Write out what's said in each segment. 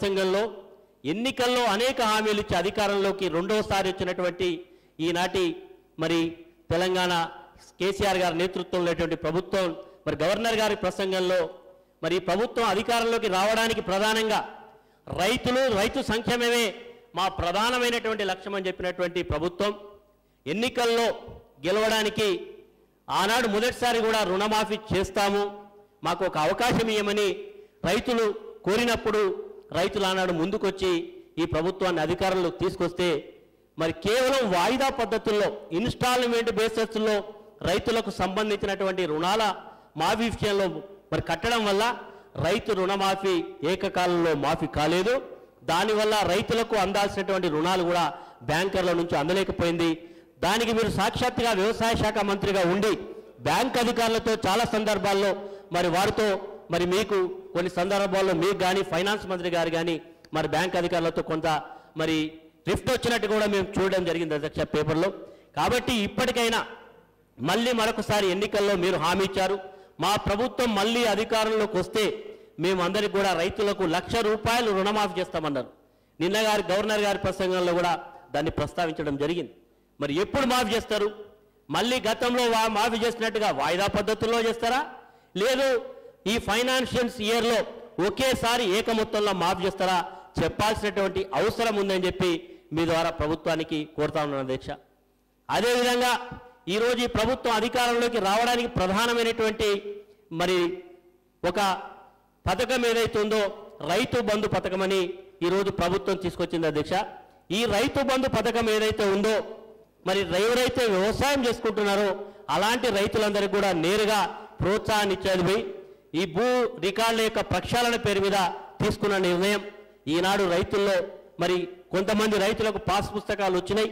సంఘంలో ఎన్నికల్లో అనేక హామీలు ఇచ్చి అధికారంలోకి రెండోసారి వచ్చినటువంటి ఈనాటి మరి తెలంగాణ కేసీఆర్ గారి నేతృత్వంలోటువంటి ప్రభుత్వం మరి గవర్నర్ గారి ప్రసంగంలో మరి ప్రభుత్వం అధికారంలోకి రావడానికి ప్రధానంగా రైతు సంక్షేమమే మా ప్రధానమైనటువంటి లక్ష్యం అని చెప్పినటువంటి ప్రభుత్వం ఎన్నికల్లో గెలవడానికి ఆనాడు మొదటిసారి కూడా రుణమాఫీ చేస్తాము మాకు ఒక అవకాశం ఇవ్వమని రైతులు కోరినప్పుడు రైతులు ఆనాడు ముందుకొచ్చి ఈ ప్రభుత్వాన్ని అధికారంలో తీసుకొస్తే మరి కేవలం వాయిదా పద్ధతుల్లో ఇన్స్టాల్మెంట్ బేసిస్లో రైతులకు సంబంధించినటువంటి రుణాల మాఫీ విషయంలో మరి కట్టడం వల్ల రైతు రుణమాఫీ ఏకకాలంలో మాఫీ కాలేదు. దానివల్ల రైతులకు అందాల్సినటువంటి రుణాలు కూడా బ్యాంకర్ల నుంచి అందలేకపోయింది. దానికి మీరు సాక్షాత్తుగా వ్యవసాయ శాఖ మంత్రిగా ఉండి బ్యాంక్ అధికారులతో చాలా సందర్భాల్లో మరి వారితో మరి మీకు కొన్ని సందర్భాల్లో మీకు కానీ ఫైనాన్స్ మంత్రి గారు కానీ మరి బ్యాంక్ అధికారులతో కొంత మరి రిఫ్ట్ వచ్చినట్టు కూడా మేము చూడడం జరిగింది అధ్యక్ష పేపర్లో. కాబట్టి ఇప్పటికైనా మళ్ళీ మరొకసారి ఎన్నికల్లో మీరు హామీ ఇచ్చారు, మా ప్రభుత్వం మళ్ళీ అధికారంలోకి వస్తే మేమందరికీ కూడా రైతులకు ₹1,00,000 రుణమాఫీ చేస్తామన్నారు. నిన్న గవర్నర్ గారి ప్రసంగంలో కూడా దాన్ని ప్రస్తావించడం జరిగింది. మరి ఎప్పుడు మాఫీ చేస్తారు? మళ్ళీ గతంలో మాఫీ చేసినట్టుగా వాయిదా పద్ధతుల్లో చేస్తారా, లేదు ఈ ఫైనాన్షియల్ ఇయర్లో ఒకేసారి ఏక మొత్తంలో మాఫీ చేస్తారా చెప్పాల్సినటువంటి అవసరం ఉందని చెప్పి మీ ద్వారా ప్రభుత్వానికి కోరుతా ఉన్నాను అధ్యక్ష. అదేవిధంగా ఈరోజు ఈ ప్రభుత్వం అధికారంలోకి రావడానికి ప్రధానమైనటువంటి మరి ఒక పథకం ఏదైతే ఉందో రైతు బంధు పథకం అని ఈరోజు ప్రభుత్వం తీసుకొచ్చింది అధ్యక్ష. ఈ రైతు బంధు పథకం ఏదైతే ఉందో మరి ఎవరైతే వ్యవసాయం చేసుకుంటున్నారో అలాంటి రైతులందరికీ కూడా నేరుగా ప్రోత్సాహాన్ని ఇచ్చేది ఈ భూ రికార్డుల యొక్క ప్రక్షాళన పేరు మీద తీసుకున్న నిర్ణయం. ఈనాడు రైతుల్లో మరి కొంతమంది రైతులకు పాస్ పుస్తకాలు వచ్చినాయి,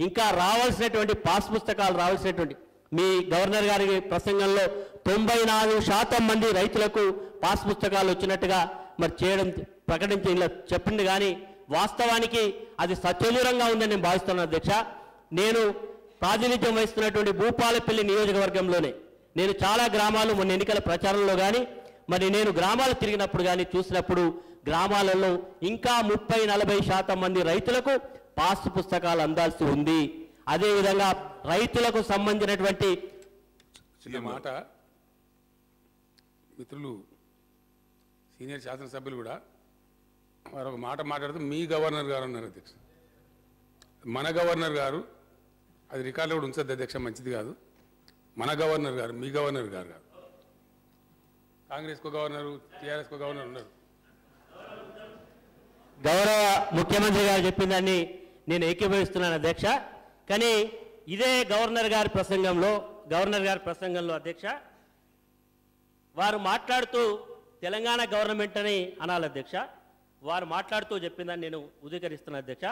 ఇంకా రావాల్సినటువంటి పాస్ పుస్తకాలు రావాల్సినటువంటి మీ గవర్నర్ గారి ప్రసంగంలో 94% మంది రైతులకు పాస్ పుస్తకాలు వచ్చినట్టుగా మరి చేయడం ప్రకటించి ఇలా చెప్పింది. కానీ వాస్తవానికి అది సత్యదూరంగా ఉందని నేను భావిస్తున్నాను అధ్యక్ష. నేను ప్రాతినిధ్యం వహిస్తున్నటువంటి భూపాలపల్లి నియోజకవర్గంలోనే నేను చాలా గ్రామాలు మొన్న ఎన్నికల ప్రచారంలో కానీ మరి నేను గ్రామాలు తిరిగినప్పుడు కానీ చూసినప్పుడు గ్రామాలలో ఇంకా 30-40% మంది రైతులకు పాస్ పుస్తకాలు అందాల్సి ఉంది. అదేవిధంగా రైతులకు సంబంధించినటువంటి మాట మిత్రులు సీనియర్ శాసనసభ్యులు కూడా వారు ఒక మాట మాట్లాడుతూ మీ గవర్నర్ గారు అన్నారు అధ్యక్ష. మన గవర్నర్ గారు అది రికార్డులో కూడా ఉంచద్దు అధ్యక్ష, మంచిది కాదు. మన గవర్నర్ గారు, మీ గవర్నర్ గారు కాదు. కాంగ్రెస్కు గవర్నరు, టీఆర్ఎస్కు గవర్నర్ ఉన్నారు. గౌరవ ముఖ్యమంత్రి గారు చెప్పిన దాన్ని నేను ఏకీభవిస్తున్నాను అధ్యక్ష. కానీ ఇదే గవర్నర్ గారి ప్రసంగంలో అధ్యక్ష వారు మాట్లాడుతూ తెలంగాణ గవర్నమెంట్ అని అనాలి అధ్యక్ష. వారు మాట్లాడుతూ చెప్పిందని నేను ఉదీకరిస్తున్నాను అధ్యక్ష.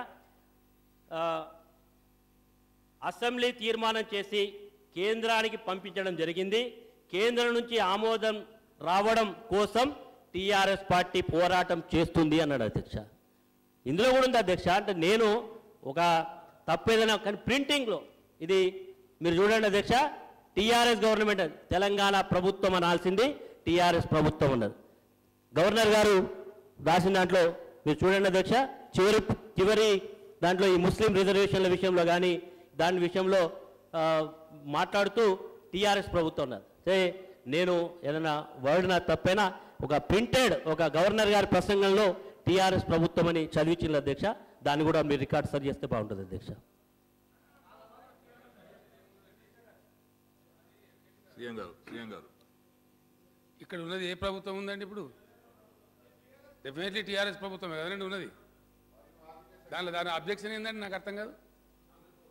అసెంబ్లీ తీర్మానం చేసి కేంద్రానికి పంపించడం జరిగింది. కేంద్రం నుంచి ఆమోదం రావడం కోసం టీఆర్ఎస్ పార్టీ పోరాటం చేస్తుంది అన్నాడు అధ్యక్ష. ఇందులో కూడా ఉంది అధ్యక్ష. అంటే నేను ఒక తప్పేదైనా కానీ ప్రింటింగ్లో ఇది మీరు చూడండి అధ్యక్ష, టీఆర్ఎస్ గవర్నమెంట్ తెలంగాణ ప్రభుత్వం అనాల్సింది టీఆర్ఎస్ ప్రభుత్వం ఉన్నది. గవర్నర్ గారు రాసిన దాంట్లో మీరు చూడండి అధ్యక్ష, చివరి దాంట్లో ఈ ముస్లిం రిజర్వేషన్ల విషయంలో కానీ దాని విషయంలో మాట్లాడుతూ టీఆర్ఎస్ ప్రభుత్వం ఉన్నది. నేను ఏదైనా వర్డ్ నా తప్పైనా ఒక ప్రింటెడ్ ఒక గవర్నర్ గారి ప్రసంగంలో టీఆర్ఎస్ ప్రభుత్వం అని చదివించిన అధ్యక్ష. దాన్ని కూడా మీరు రికార్డ్ సరి చేస్తే బాగుంటుంది అధ్యక్ష. ఇక్కడ ఉన్నది ఏ ప్రభుత్వం ఉందండి? ఇప్పుడు డెఫినెట్లీ టీఆర్ఎస్ ప్రభుత్వమే కదండి ఉన్నది. దాని అబ్జెక్షన్ ఏంటంటే నాకు అర్థం కాదు.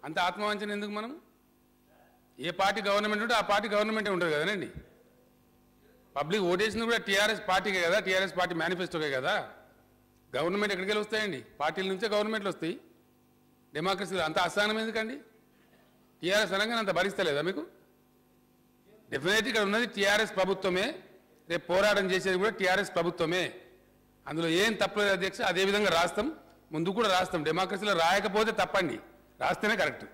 అంత ఆత్మవంచన ఎందుకు? మనం ఏ పార్టీ గవర్నమెంట్ ఉంటే ఆ పార్టీ గవర్నమెంటే ఉంటుంది కదండి. పబ్లిక్ ఓటేసింది కూడా టీఆర్ఎస్ పార్టీకే కదా, టీఆర్ఎస్ పార్టీ మేనిఫెస్టోకే కదా. గవర్నమెంట్ ఎక్కడికి వెళ్ళి వస్తాయండి? పార్టీల నుంచే గవర్నమెంట్లు వస్తాయి. డెమోక్రసీ అంత అసహనం ఎందుకండి? టీఆర్ఎస్ అనగానే అంత భరిస్తలేదా మీకు? డెఫినెట్లీ ఇక్కడ ఉన్నది టీఆర్ఎస్ ప్రభుత్వమే, రేపు పోరాటం చేసేది కూడా టీఆర్ఎస్ ప్రభుత్వమే. అందులో ఏం తప్పలేదు అధ్యక్ష. అదేవిధంగా రాస్తాం, ముందు కూడా రాస్తాం. డెమోక్రసీలో రాయకపోతే తప్పండి, రాస్తేనే కరెక్ట్.